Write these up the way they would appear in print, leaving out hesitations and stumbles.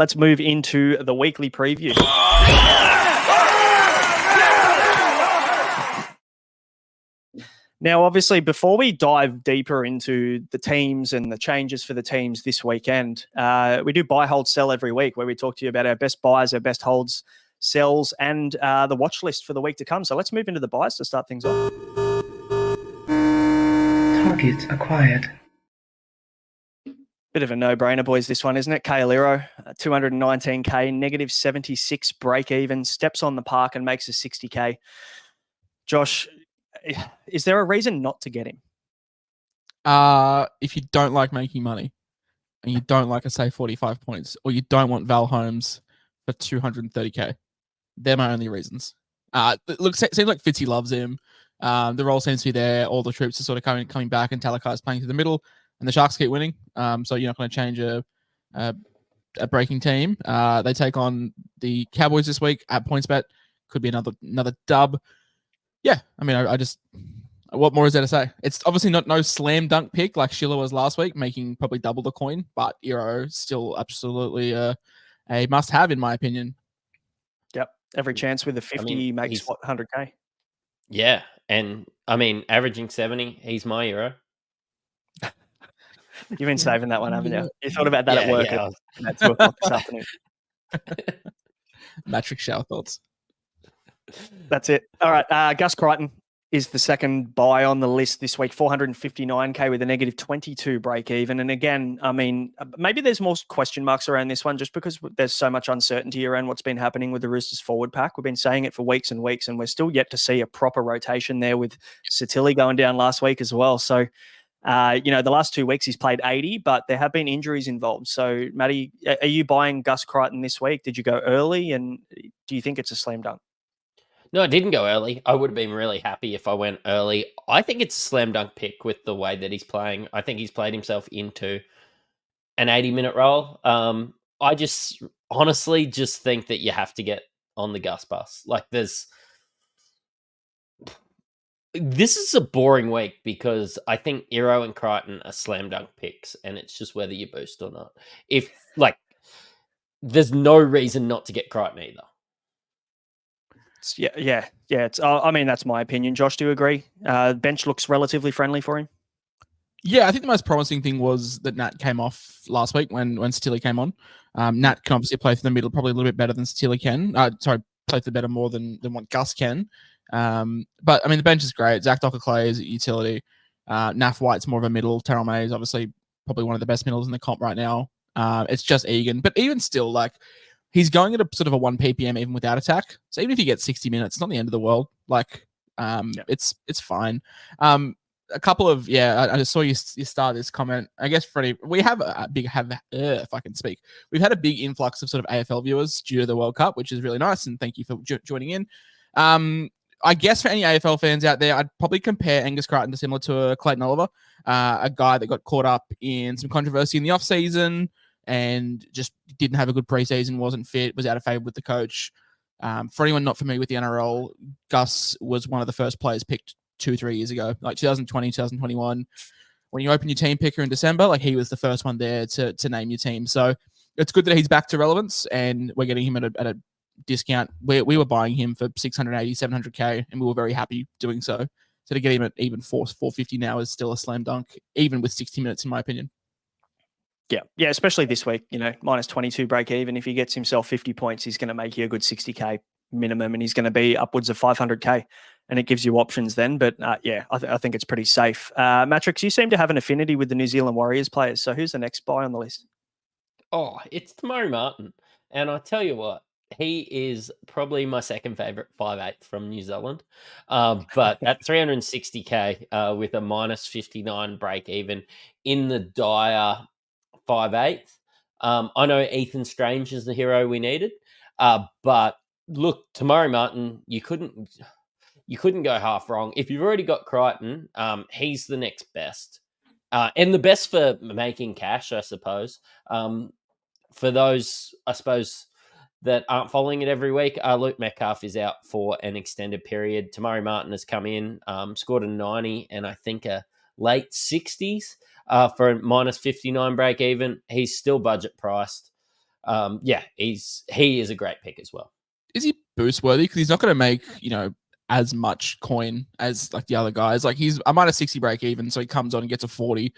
let's move into the weekly preview. Now, obviously, before we dive deeper into the teams and the changes for the teams this weekend, we do buy, hold, sell every week, where we talk to you about our best buys, our best holds, sells, and the watch list for the week to come. So let's move into the buys to start things off. Targets acquired. Bit of a no-brainer, boys, this one, isn't it? Kailiro, 219K, negative 76 break even, steps on the park and makes a 60K. Josh, is there a reason not to get him? If you don't like making money and you don't like, say, 45 points, or you don't want Val Holmes for 230K, they're my only reasons. It seems like Fitzy loves him. The role seems to be there. All the troops are sort of coming back, and Talakai's playing through the middle, and the Sharks keep winning. So you're not going to change a breaking team. They take on the Cowboys this week at PointsBet. Could be another dub. Yeah, I mean, I just, what more is there to say? It's obviously no slam dunk pick like Schiller was last week, making probably double the coin, but Iro still absolutely a must-have in my opinion. Yep, every chance with a 50 makes what, 100K? Yeah, and I mean, averaging 70, he's my hero. You've been saving that one, haven't you? You thought about that at work at 2 o'clock this afternoon. Mattrix shower thoughts. That's it. All right. Gus Crichton is the second buy on the list this week, 459K with a negative 22 break even. And again, I mean, maybe there's more question marks around this one just because there's so much uncertainty around what's been happening with the Roosters forward pack. We've been saying it for weeks and weeks, and we're still yet to see a proper rotation there with Satili going down last week as well. So, the last 2 weeks he's played 80, but there have been injuries involved. So, Matty, are you buying Gus Crichton this week? Did you go early? And do you think it's a slam dunk? No, I didn't go early. I would have been really happy if I went early. I think it's a slam dunk pick with the way that he's playing. I think he's played himself into an 80-minute role. I just honestly just think that you have to get on the Gus bus. Like this is a boring week because I think Iro and Crichton are slam dunk picks, and it's just whether you boost or not. There's no reason not to get Crichton either. Yeah. I mean, that's my opinion. Josh, do you agree? Bench looks relatively friendly for him. Yeah, I think the most promising thing was that Nat came off last week when Satili came on. Nat can obviously play through the middle probably a little bit better than Satili can. Play through better more than what Gus can. But I mean, the bench is great. Zach Docker-Clay is a utility. Naf White's more of a middle. Terrell May is obviously probably one of the best middles in the comp right now. It's just Egan, but even still, he's going at a sort of a 1 ppm even without attack. So even if you get 60 minutes, it's not the end of the world. It's fine. A couple of, I just saw you start this comment. I guess, Freddie, we have if I can speak, we've had a big influx of sort of AFL viewers due to the World Cup, which is really nice. And thank you for joining in. I guess for any AFL fans out there, I'd probably compare Angus Crichton to similar to Clayton Oliver, a guy that got caught up in some controversy in the off season and just didn't have a good preseason, wasn't fit, was out of favor with the coach. For anyone not familiar with the NRL, Gus was one of the first players picked 2-3 years ago, like 2020, 2021. When you open your team picker in December, he was the first one there to name your team. So it's good that he's back to relevance and we're getting him at a discount. We were buying him for 680, 700K, and we were very happy doing so. So to get him at even 450 now is still a slam dunk, even with 60 minutes, in my opinion. Yeah, especially this week, minus 22 break even. If he gets himself 50 points, he's going to make you a good 60K minimum, and he's going to be upwards of 500K, and it gives you options then. But I think it's pretty safe. Mattrix, you seem to have an affinity with the New Zealand Warriors players. So who's the next buy on the list? Oh, it's Tamari Martin. And I tell you what, he is probably my second favourite 5'8" from New Zealand. But at 360K with a minus 59 break even in the dire 5'8". I know Ethan Strange is the hero we needed. But look, Tamari Martin, you couldn't go half wrong. If you've already got Crichton, he's the next best. And the best for making cash, I suppose. For those, I suppose, that aren't following it every week, Luke Metcalf is out for an extended period. Tamari Martin has come in, scored a 90 and I think a late 60s for a minus 59 break even. He's still budget priced. Yeah, he is a great pick as well. Is he boost worthy? Because he's not going to make, as much coin as like the other guys. Like he's a minus 60 break even, so he comes on and gets a 40.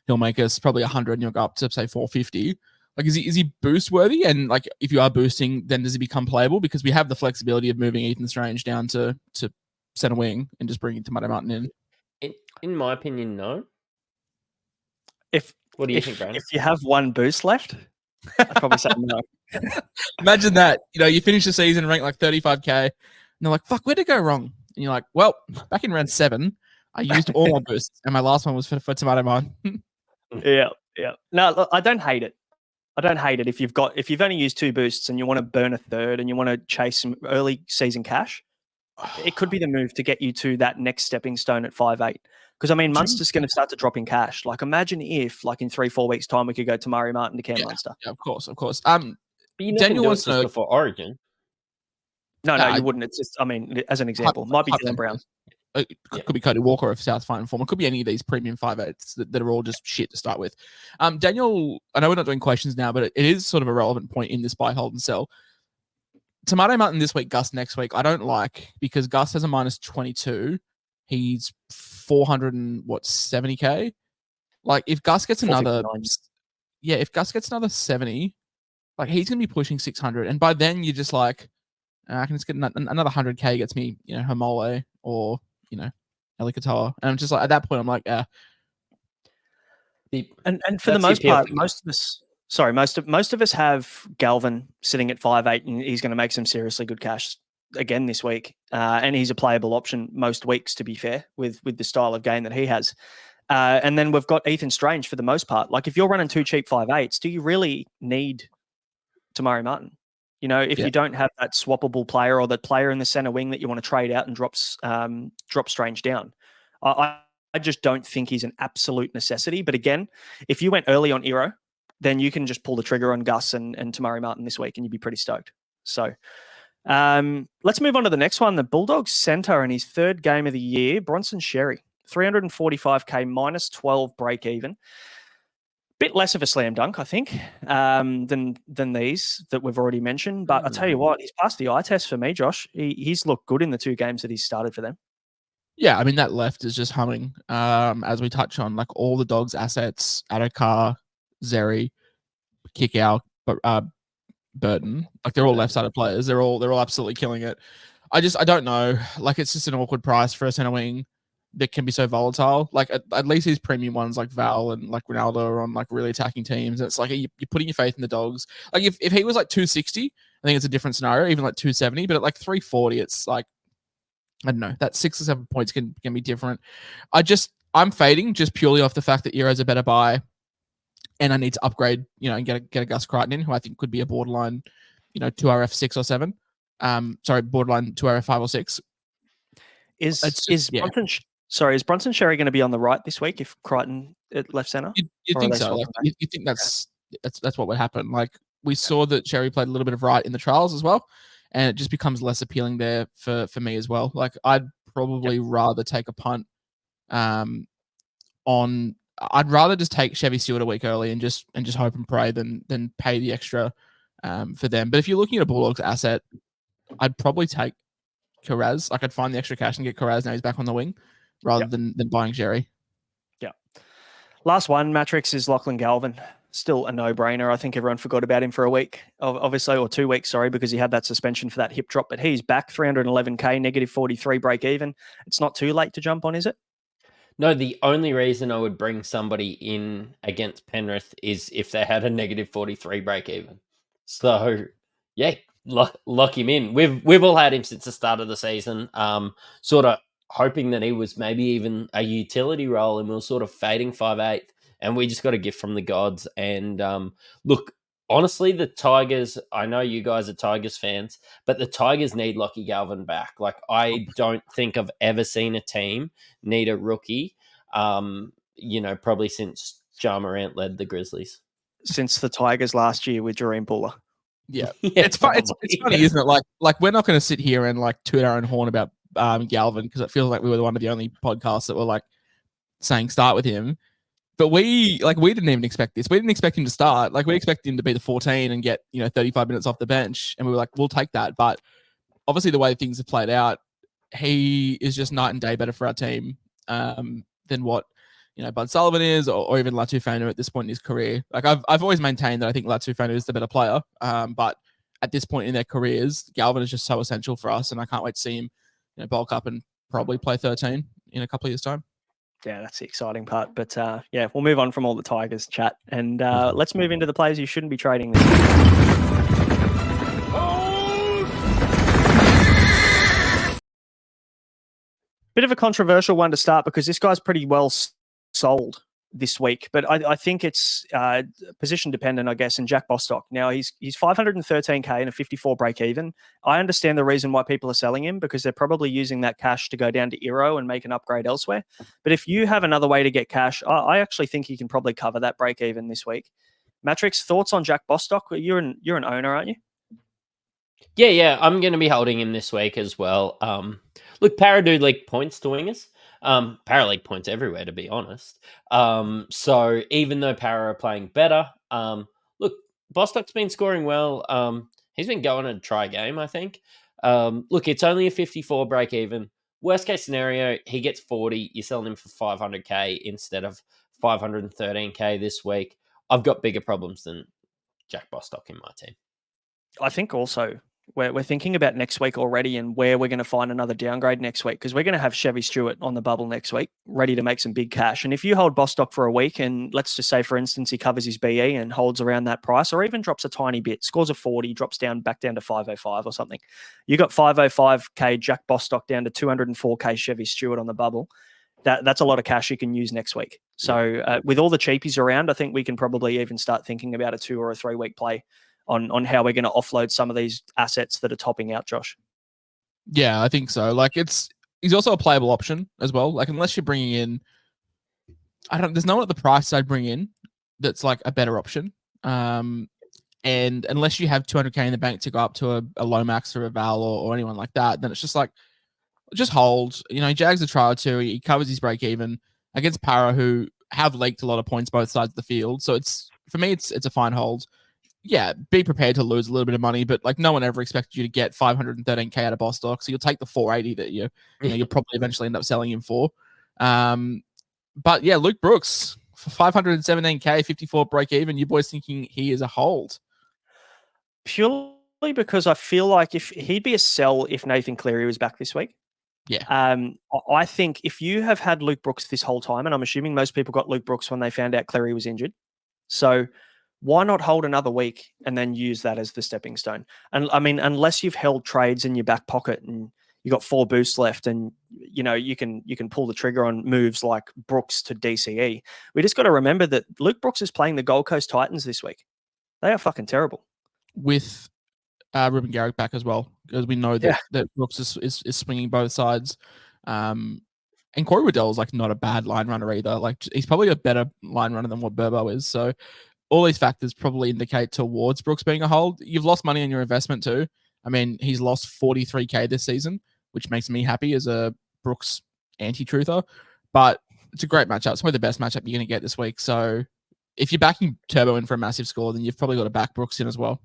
He'll make us probably 100 and he'll go up to say 450. Like, is he boost worthy? And like, if you are boosting, then does he become playable? Because we have the flexibility of moving Ethan Strange down to center wing and just bringing Tomato Martin in. In my opinion, no. What do you think, Brandon? If you have one boost left, I'd probably say no. Imagine that. You finish the season ranked like 35k, and they're like, "Fuck, where'd it go wrong?" And you're like, "Well, back in round 7, I used all my boosts, and my last one was for Tomato Martin." Yeah. No, look, I don't hate it. If you've only used 2 boosts and you want to burn a third and you want to chase some early season cash, it could be the move to get you to that next stepping stone at 5'8". Because I mean, Munster's going to start to drop in cash. Like, imagine if, like, in 3-4 weeks' time, we could go Tamari Martin to Cam Munster. Yeah, of course. But you Daniel wants to know before Origin. No, you wouldn't. It's just, I mean, as an example, might be Dylan Brown. It could be Cody Walker of South Fine Form. It could be any of these premium 5'8s that are all just shit to start with. Daniel, I know we're not doing questions now, but it is sort of a relevant point in this buy, hold, and sell. Tomato Martin this week, Gus next week. I don't like, because Gus has a minus 22. He's 470k. Like, if Gus gets another, if Gus gets another 70, like, he's gonna be pushing 600, and by then you're just like, I can just get another 100k gets me, Hamole or Eli Katoa, and I'm just like, at that point I'm like, And for the most part, most of us have Galvin sitting at 5'8", and he's going to make some seriously good cash again this week. And he's a playable option most weeks, to be fair, with the style of game that he has. And then we've got Ethan Strange for the most part. Like, if you're running 2 cheap 5'8s, do you really need Tamari Martin? If you don't have that swappable player or that player in the center wing that you want to trade out and drop Strange down, I just don't think he's an absolute necessity. But again, if you went early on Eero, then you can just pull the trigger on Gus and Tamari Martin this week, and you'd be pretty stoked. So let's move on to the next one. The Bulldogs center in his 3rd game of the year, Bronson Xerri, 345k, minus 12 break even. Bit less of a slam dunk, I think, than these that we've already mentioned. But I tell you what, he's passed the eye test for me, Josh. He's looked good in the 2 games that he's started for them. Yeah, I mean, that left is just humming. As we touch on, like, all the Dogs' assets, Adokar, Xerri, Kickout, Burton, like, they're all left-sided players. They're all absolutely killing it. I don't know. Like, it's just an awkward price for a center wing that can be so volatile. Like, at least these premium ones like Val and like Ronaldo are on like really attacking teams. It's like you're putting your faith in the Dogs. Like, if he was like 260, I think it's a different scenario, even like 270, but at like 340, it's like, I don't know, that 6 or 7 points can be different. I'm fading just purely off the fact that Eero's a better buy, and I need to upgrade, and get a Gus Crichton in, who I think could be a borderline, 2RF 6 or 7. Borderline 2RF 5 or 6. Is Bronson Xerri going to be on the right this week if Crichton at left center? You think so? Like, you think that's what would happen? Like, we saw that Xerri played a little bit of right in the trials as well, and it just becomes less appealing there for me as well. Like, I'd probably rather take a punt I'd rather just take Chevy Stewart a week early and just hope and pray than pay the extra for them. But if you're looking at a Bulldogs asset, I'd probably take Carraz. Like, I'd find the extra cash and get Carraz now he's back on the wing, rather than buying Xerri. Yeah. Last one, Mattrix, is Lachlan Galvin. Still a no-brainer. I think everyone forgot about him for a week, obviously, or 2 weeks, sorry, because he had that suspension for that hip drop. But he's back, 311k, negative 43 break even. It's not too late to jump on, is it? No, the only reason I would bring somebody in against Penrith is if they had a negative 43 break even. So, yeah, lock him in. We've all had him since the start of the season, sort of hoping that he was maybe even a utility role, and we were sort of fading 5'8", and we just got a gift from the gods. And look, honestly, the Tigers, I know you guys are Tigers fans, but the Tigers need Lockie Galvin back. Like, I don't think I've ever seen a team need a rookie, probably since Ja Morant led the Grizzlies. Since the Tigers last year with Jareen Buller. Yeah. It's funny, isn't it? Like we're not going to sit here and like toot our own horn about Galvin, because it feels like we were one of the only podcasts that were like saying start with him. But we didn't even expect this. We didn't expect him to start. Like we expected him to be the 14 and get 35 minutes off the bench, and we were like, we'll take that. But obviously, the way things have played out, he is just night and day better for our team than what Bud Sullivan is, or even Latu Fanu at this point in his career. Like I've always maintained that I think Latu Fanu is the better player, but at this point in their careers, Galvin is just so essential for us, and I can't wait to see him bulk up and probably play 13 in a couple of years' time. Yeah, that's the exciting part. But yeah, we'll move on from all the Tigers chat, and let's move into the players you shouldn't be trading this week. Bit of a controversial one to start because this guy's pretty well sold this week, but I think it's position dependent, I guess. And Jack Bostock, now he's 513k and a 54 break even. I understand the reason why people are selling him, because they're probably using that cash to go down to Iro and make an upgrade elsewhere. But if you have another way to get cash, I actually think you can probably cover that break even this week. Mattrix, thoughts on Jack Bostock? You're an owner, aren't you? Yeah, I'm going to be holding him this week as well. Look, Para do league points to wingers. Para league points everywhere, to be honest. So even though Para are playing better, look, Bostock's been scoring well. He's been going a try game, I think. Look, it's only a 54 break even. Worst case scenario, he gets 40. You're selling him for 500k instead of 513k this week. I've got bigger problems than Jack Bostock in my team. I think also we're thinking about next week already and where we're going to find another downgrade next week, because we're going to have Chevy Stewart on the bubble next week, ready to make some big cash. And if you hold Bostock for a week and let's just say, for instance, he covers his BE and holds around that price, or even drops a tiny bit, scores a 40, drops back down to 505 or something, you got 505k Jack Bostock down to 204k Chevy Stewart on the bubble. That's a lot of cash you can use next week. So with all the cheapies around, I think we can probably even start thinking about a 2 or a 3 week play on how we're going to offload some of these assets that are topping out, Josh. Yeah, I think so. Like he's also a playable option as well. Like unless you're bringing in, there's no one at the price I'd bring in that's like a better option. And unless you have 200k in the bank to go up to a Lomax or a Val or anyone like that, then it's just like, just hold. He jags a try or two. He covers his break even against Para, who have leaked a lot of points both sides of the field. So for me, it's a fine hold. Yeah, be prepared to lose a little bit of money, but like no one ever expected you to get 513k out of Bostock, so you'll take the 480 that you'll probably eventually end up selling him for. But yeah, Luke Brooks for 517k, 54 break even. You boys thinking he is a hold? Purely because I feel like if he'd be a sell if Nathan Cleary was back this week. Yeah. I think if you have had Luke Brooks this whole time, and I'm assuming most people got Luke Brooks when they found out Cleary was injured, so why not hold another week and then use that as the stepping stone? And I mean, unless you've held trades in your back pocket and you got 4 boosts left, and you can pull the trigger on moves like Brooks to DCE. We just got to remember that Luke Brooks is playing the Gold Coast Titans this week. They are fucking terrible. With Ruben Garrick back as well, because we know that Brooks is swinging both sides. And Corey Waddell is like not a bad line runner either. Like he's probably a better line runner than what Burbo is. So all these factors probably indicate towards Brooks being a hold. You've lost money on your investment too. I mean, he's lost 43k this season, which makes me happy as a Brooks anti-truther. But it's a great matchup. It's probably the best matchup you're going to get this week. So if you're backing Turbo in for a massive score, then you've probably got to back Brooks in as well.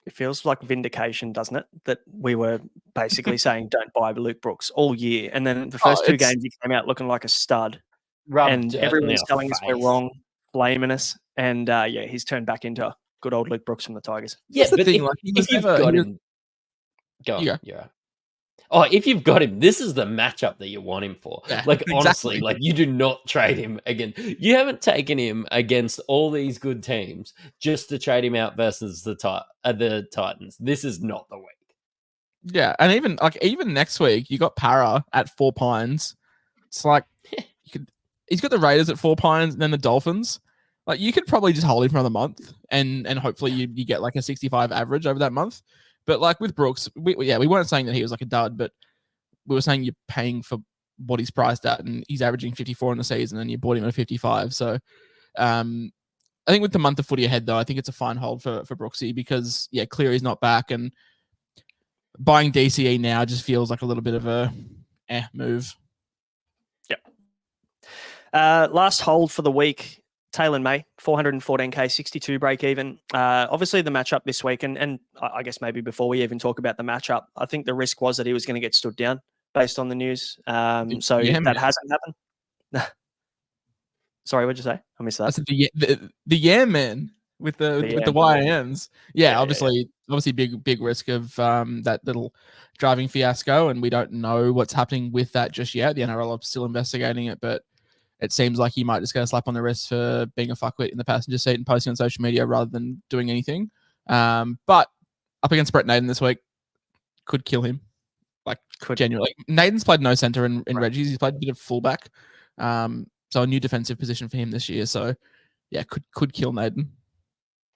It feels like vindication, doesn't it? That we were basically saying don't buy Luke Brooks all year. And then the first 2 games he came out looking like a stud. And everyone's telling us we're wrong, blaming us. And he's turned back into good old Luke Brooks from the Tigers. Yeah, but if you've got him, go on. Yeah. Oh, if you've got him, this is the matchup that you want him for. Yeah, like, exactly. Honestly, like you do not trade him again. You haven't taken him against all these good teams just to trade him out versus the Titans. This is not the week. Yeah, and even next week, you got Para at 4 Pines. It's like he's got the Raiders at 4 Pines and then the Dolphins. Like you could probably just hold him for another month and hopefully you get like a 65 average over that month. But like with Brooks, we weren't saying that he was like a dud, but we were saying you're paying for what he's priced at, and he's averaging 54 in the season, and you bought him at 55. So I think with the month of footy ahead, though, I think it's a fine hold for Brooksy because, Cleary's not back, and buying DCE now just feels like a little bit of a move. Yep. Last hold for the week, Taylor May, 414k, 62 break even. Obviously, the matchup this week, and I guess maybe before we even talk about the matchup, I think the risk was that he was going to get stood down based on the news. So Yeah, that man. hasn't happened. Sorry, what'd you say? I missed that. I said the yeah man with the YANs. Yeah, obviously big risk of that little driving fiasco, and we don't know what's happening with that just yet. The NRL are still investigating it, but it seems like he might just get a slap on the wrist for being a fuckwit in the passenger seat and posting on social media rather than doing anything. But up against Brett Naden this week, could kill him. Genuinely. Naden's played no centre in Reggie's. He's played a bit of fullback. So a new defensive position for him this year. So yeah, could kill Naden.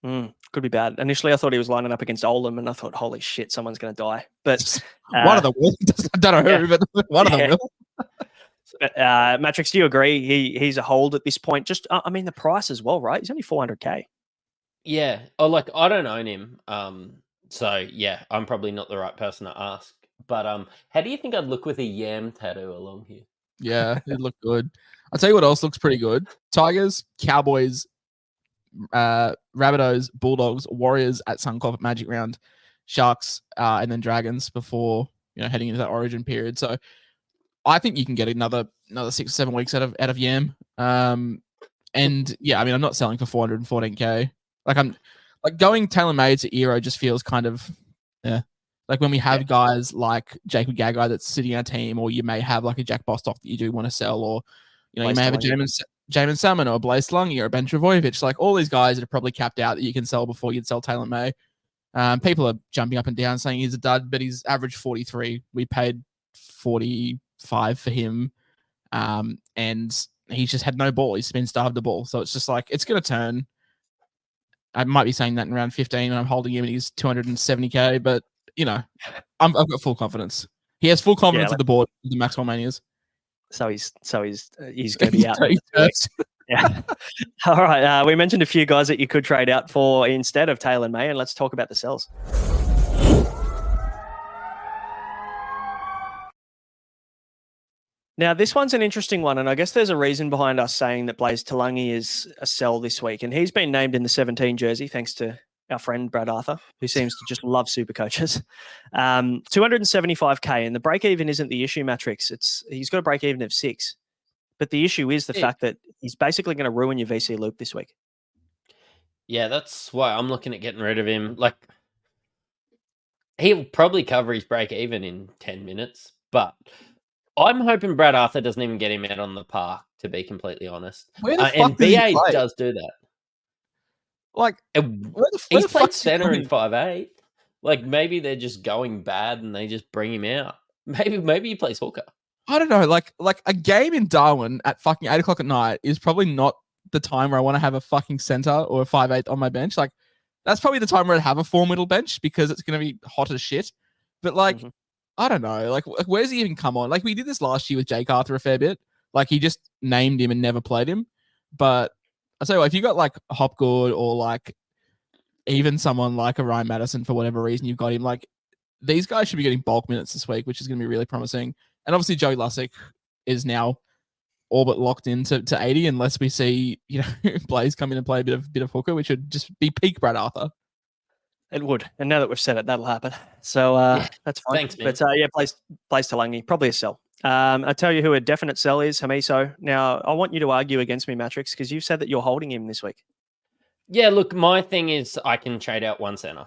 Could be bad. Initially, I thought he was lining up against Oldham, and I thought, holy shit, someone's going to die. But one of them will. I don't know who, but one of them will. Mattrix, do you agree? He's a hold at this point. Just, I mean, the price as well, right? He's only 400k. Yeah. Oh, I don't own him. So yeah, I'm probably not the right person to ask. But how do you think I'd look with a yam tattoo along here? Yeah, it looked good. I'll tell you what else looks pretty good. Tigers, Cowboys, Rabbitohs, Bulldogs, Warriors at Suncorp Magic Round, Sharks, and then Dragons before heading into that Origin period. So I think you can get another 6 or 7 weeks out of Yam. And yeah, I mean, I'm not selling for 414k. I'm going tailor-made to Eero just feels kind of like when we have guys like Jacob Gagai that's sitting on our team, or you may have like a Jack Bostock that you do want to sell, or you may have a Jamin Salmon or a Blaze Slungy or a Ben Travojevic, like all these guys that are probably capped out that you can sell before you'd sell Taylor May. People are jumping up and down saying he's a dud, but he's averaged 43. We paid 45 for him, and he's just had no ball. He's been starved the ball, so it's just like it's going to turn. I might be saying that in round 15, and I'm holding him, and he's 270k, but I've got full confidence. He has full confidence at the board with the Maxwell Manias. So he's going to be out. Yeah. All right. We mentioned a few guys that you could trade out for instead of Taylor May, and let's talk about the sells. Now, this one's an interesting one, and I guess there's a reason behind us saying that Blaze Talangi is a sell this week, and he's been named in the 17 jersey thanks to our friend Brad Arthur, who seems to just love super coaches. 275k, and the break even isn't the issue, Mattrix. He's got a break even of 6. But the issue is the fact that he's basically going to ruin your VC loop this week. Yeah, that's why I'm looking at getting rid of him. He'll probably cover his break even in 10 minutes, but I'm hoping Brad Arthur doesn't even get him out on the park, to be completely honest. And BA does do that. He's played center in 5'8". Maybe they're just going bad and they just bring him out. Maybe he plays hooker. I don't know. Like a game in Darwin at fucking 8:00 at night is probably not the time where I want to have a fucking center or a 5'8" on my bench. That's probably the time where I'd have a 4 middle bench because it's going to be hot as shit. But I don't know. Where does he even come on? We did this last year with Jake Arthur a fair bit. He just named him and never played him. But I tell you what, if you got Hopgood or even someone like a Ryan Madison for whatever reason you've got him, these guys should be getting bulk minutes this week, which is going to be really promising. And obviously Joey Lussick is now all but locked into 80 unless we see Blaze come in and play a bit of hooker, which would just be peak Brad Arthur. It would, and now that we've said it, that'll happen. So that's fine. Thanks, man. But Blaze Talangi, probably a sell. I tell you who a definite sell is, Hamiso. Now, I want you to argue against me, Mattrix, because you've said that you're holding him this week. Yeah, look, my thing is I can trade out one center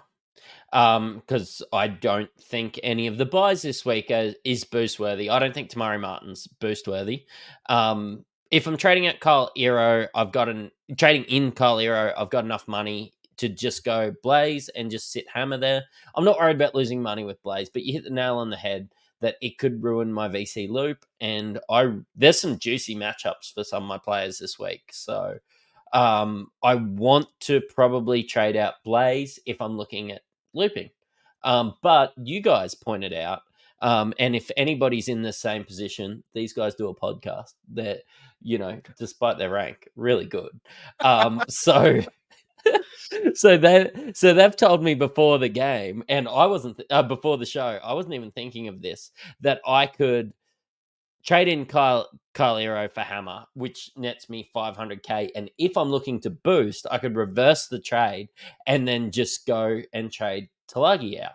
because I don't think any of the buys this week is boost worthy. I don't think Tamari Martin's boost worthy. If I'm trading out Kyle Eero, trading in Kyle Eero, I've got enough money to just go Blaze and just sit hammer there. I'm not worried about losing money with Blaze, but you hit the nail on the head that it could ruin my VC loop. And there's some juicy matchups for some of my players this week. So I want to probably trade out Blaze if I'm looking at looping. But you guys pointed out, and if anybody's in the same position, these guys do a podcast that, despite their rank, really good. So they've told me before the game, and I wasn't before the show. I wasn't even thinking of this, that I could trade in Kyle Hero for Hammer, which nets me 500k. And if I'm looking to boost, I could reverse the trade and then just go and trade Tulagi out.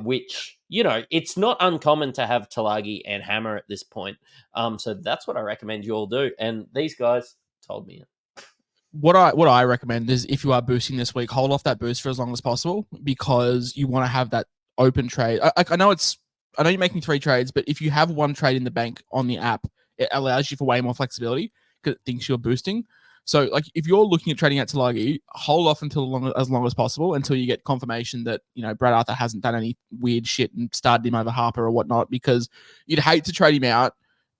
Which, it's not uncommon to have Tulagi and Hammer at this point. So that's what I recommend you all do. And these guys told me it. What I recommend is, if you are boosting this week, hold off that boost for as long as possible, because you want to have that open trade. I know you're making 3 trades, but if you have 1 trade in the bank on the app, it allows you for way more flexibility because it thinks you're boosting. So, like, if you're looking at trading out Tulagi, hold off until as long as possible, until you get confirmation that Brad Arthur hasn't done any weird shit and started him over Harper or whatnot, because you'd hate to trade him out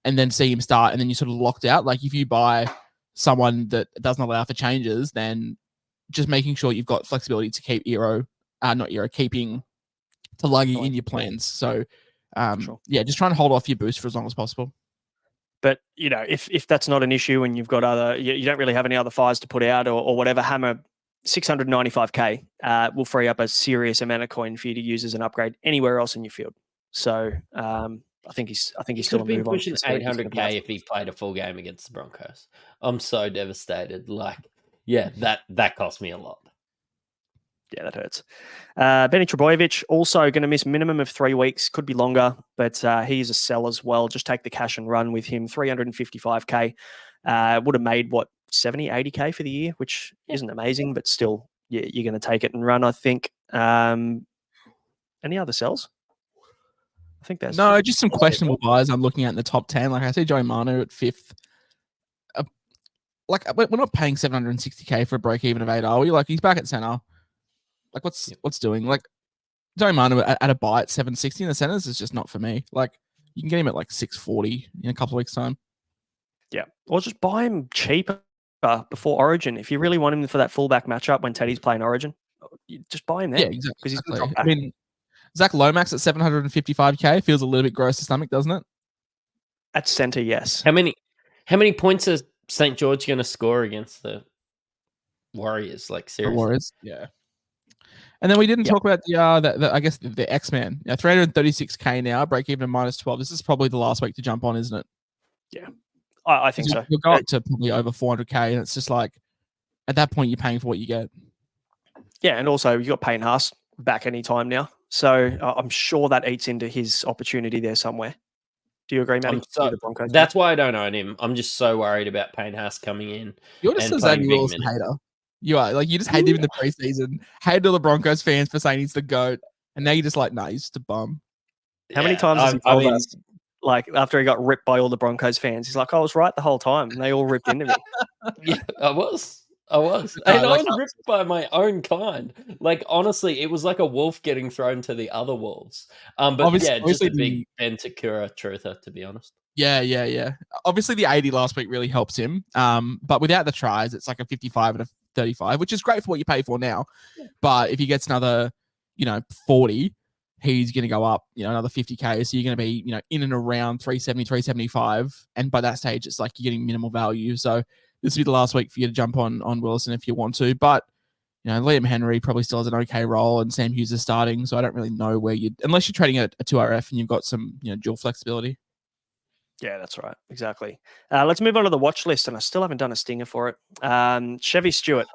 and then see him start and then you're sort of locked out. Like, if you buy someone that doesn't allow for changes, then just making sure you've got flexibility to keep keeping Tulagi in your plans. So, Sure. yeah, just try and hold off your boost for as long as possible. But, if that's not an issue and you've got you don't really have any other fires to put out or whatever, Hammer 695k will free up a serious amount of coin for you to use as an upgrade anywhere else in your field. So, I think he's still a been move on. pushing 800k if he played a full game against the Broncos. I'm so devastated. Like, yeah, that cost me a lot. Yeah, that hurts. Benny Trebojevic also going to miss minimum of 3 weeks, could be longer, but he's a sell as well. Just take the cash and run with him. 355k. Would have made 70, 80k for the year, which isn't amazing, but still, you're going to take it and run, I think. Any other sells? I think that's just some questionable buys I'm looking at in the top 10. Like, I see Joey Manu at 5th. Like, we're not paying 760k for a break even of 8, are we? Like, he's back at center. Like, what's doing? Like, Joey Manu at a buy at 760 in the centers is just not for me. Like, you can get him at like 640 in a couple of weeks' time. Yeah, or just buy him cheaper before Origin. If you really want him for that fullback matchup when Teddy's playing Origin, you just buy him then. Yeah, exactly. Because he's going to drop I back. mean, Zach Lomax at 755k feels a little bit gross to stomach, doesn't it? At center, yes. How many points is St. George going to score against the Warriors? Like, seriously? The Warriors, yeah. And then we didn't talk about I guess the X-Man. 336k now, break even -12. This is probably the last week to jump on, isn't it? Yeah, I think so. You'll go up to probably over 400k, and it's just like, at that point, you're paying for what you get. Yeah, and also you've got Payne Haas back any time now, so I'm sure that eats into his opportunity there somewhere. Do you agree, Matty? That's why I don't own him. I'm just so worried about Payne Haas coming in. You're just a Xavier Wilson hater. You are. Like, you just hate him in the preseason. Hated all the Broncos fans for saying he's the GOAT. And now you're just like, nah, he's just a bum. How many times has he told us, like, after he got ripped by all the Broncos fans, he's like, I was right the whole time. And they all ripped into me. Yeah, I was. And I was ripped by my own kind. Like, honestly, it was like a wolf getting thrown to the other wolves. But obviously, just a big Ben Takura truther, to be honest. Yeah. Obviously, the 80 last week really helps him. But without the tries, it's like a 55 and a 35, which is great for what you pay for now. Yeah. But if he gets another, 40, he's going to go up, another 50k. So you're going to be, in and around 370, 375. And by that stage, it's like you're getting minimal value. So this will be the last week for you to jump on Wilson if you want to. But, Liam Henry probably still has an okay role, and Sam Hughes is starting. So I don't really know where unless you're trading a 2RF and you've got some, dual flexibility. Yeah, that's right. Exactly. Let's move on to the watch list, and I still haven't done a stinger for it. Chevy Stewart,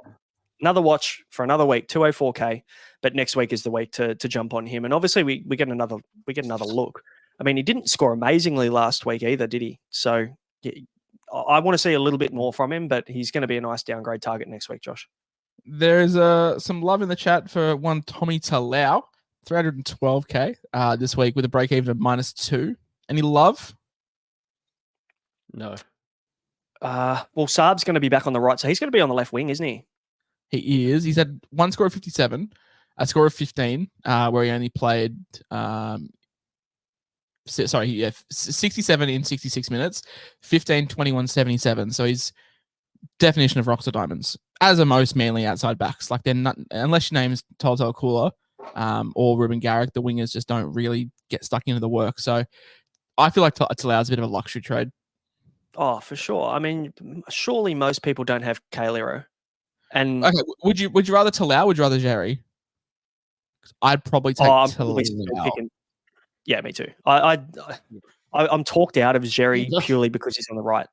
another watch for another week, 204k, but next week is the week to jump on him. And obviously, we get another look. I mean, he didn't score amazingly last week either, did he? So I want to see a little bit more from him, but he's going to be a nice downgrade target next week, Josh. There's some love in the chat for one Tommy Talau, 312k this week with a break even of -2. Any love? No. Well, Saab's going to be back on the right, so he's going to be on the left wing, isn't he? He is. He's had one score of 57, a score of 15, where he only played 67 in 66 minutes, 15, 21, 77. So he's definition of rocks or diamonds, as are most Manly outside backs. Like, they're not, unless your name's Toltol Cooler or Ruben Garrick, the wingers just don't really get stuck into the work. So I feel like Talau's a bit of a luxury trade. Oh, for sure. I mean, surely most people don't have Kailero. And okay, would you rather Talau? Would you rather Jerry? I'd probably take Talau. Yeah, me too. I I'm talked out of Jerry purely because he's on the right.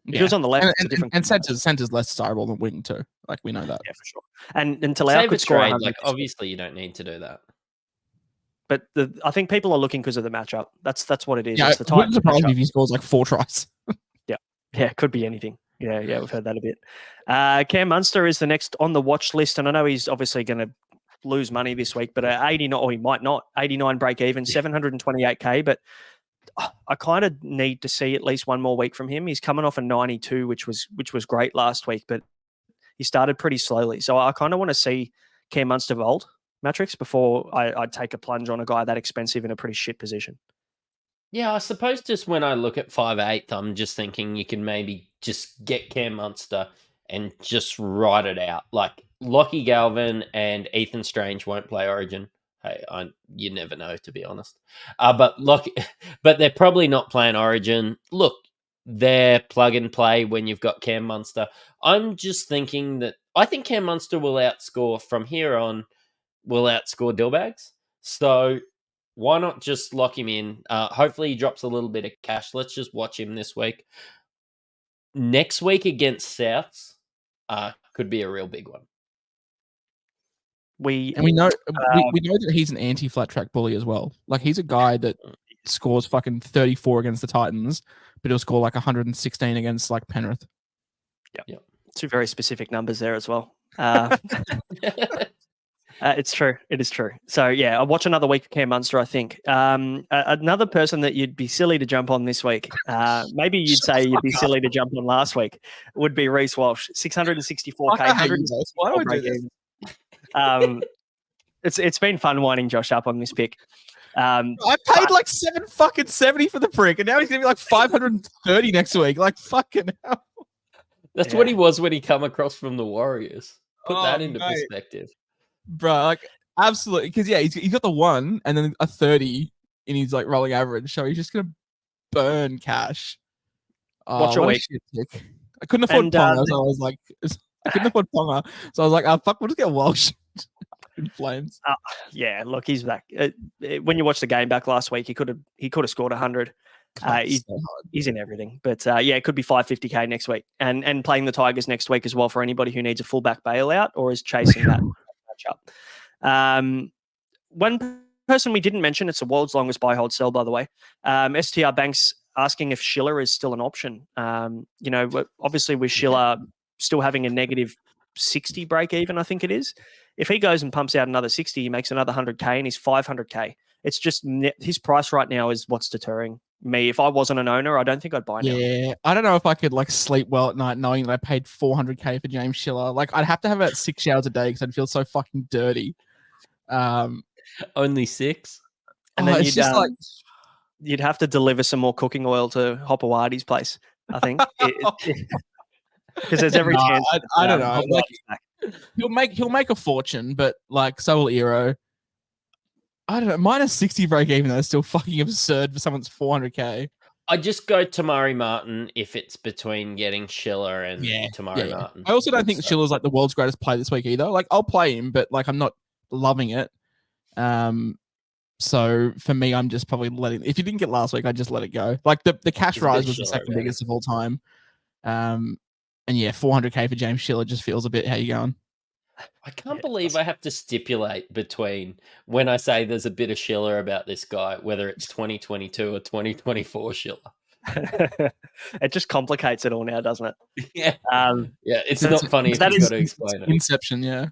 If he was on the left, it's a different. And center's less desirable than wing too. Like we know that. Yeah, for sure. And Talau Save a could score trade. 100. Like obviously, you don't need to do that. But I think people are looking because of the matchup. That's what it is. Yeah, It's the it wouldn't type surprise matchup. me if he scores like 4 tries. Yeah, it could be anything. Yeah, we've heard that a bit. Cam Munster is the next on the watch list, and I know he's obviously going to lose money this week, but 89, or he might not. 89 break even, 728k. But I kind of need to see at least one more week from him. He's coming off a 92, which was great last week, but he started pretty slowly. So I kind of want to see Cam Munster vault Mattrix before I take a plunge on a guy that expensive in a pretty shit position. Yeah, I suppose just when I look at 5'8", I'm just thinking you can maybe just get Cam Munster and just ride it out. Like Lockie Galvin and Ethan Strange won't play Origin. Hey, you never know, to be honest. But they're probably not playing Origin. Look, they're plug and play when you've got Cam Munster. I'm just thinking that I think Cam Munster will outscore from here on. Will outscore Dillbags. So why not just lock him in? Hopefully he drops a little bit of cash. Let's just watch him this week. Next week against Souths could be a real big one. We know that he's an anti-flat track bully as well. Like he's a guy that scores fucking 34 against the Titans, but he'll score like 116 against like Penrith. Yeah. Two very specific numbers there as well. It's true. It is true. So, yeah, I'll watch another week of Cam Munster, I think. Another person that you'd be silly to jump on this week, maybe you'd say you'd be silly to jump on last week, would be Reece Walsh. 664K. Why do I do this? It's been fun winding Josh up on this pick. I paid like $770 for the prick, and now he's going to be like 530 next week. Like, fucking hell. That's what he was when he come across from the Warriors. Put that into perspective. Bro, like absolutely, because he's got the 1 and then a 30 in his like rolling average, so he's just gonna burn cash. Watch a week. I couldn't afford Ponga, so I was like, I couldn't afford Ponga, so I was like, fuck, we'll just get Walsh in flames. Yeah, look, he's back. When you watch the game back last week, he could have scored 100. He's in everything, but it could be 550k next week, and playing the Tigers next week as well for anybody who needs a fullback bailout or is chasing that matchup. One person we didn't mention, it's the world's longest buy, hold, sell, by the way. STR Banks asking if Schiller is still an option. Obviously with Schiller still having a negative 60 break even, I think it is. If he goes and pumps out another 60, he makes another 100k and he's 500k. It's just his price right now is what's deterring me. If I wasn't an owner, I don't think I'd buy now. Yeah, I don't know if I could like sleep well at night knowing that I paid 400k for James Schiller. Like I'd have to have about 6 showers a day because I'd feel so fucking dirty. Only 6, and then you'd have to deliver some more cooking oil to Hopewadi's place. I think because there's every chance. I don't know. Like he'll make a fortune, but like so will Eero. I don't know. Minus 60 break even though is still fucking absurd for someone's 400k. I just go Tamari Martin if it's between getting Schiller and Tamari Martin. I also don't think Schiller's like the world's greatest player this week either. Like I'll play him, but like I'm not loving it. So for me, I'm just probably if you didn't get last week, I just let it go. Like the cash rise was the second biggest of all time. And 400k for James Schiller just feels a bit, how you going? I can't believe I have to stipulate between when I say there's a bit of Schiller about this guy, whether it's 2022 or 2024 Schiller. It just complicates it all now, doesn't it? Yeah. It's not funny if you've got to explain it. Inception, yeah.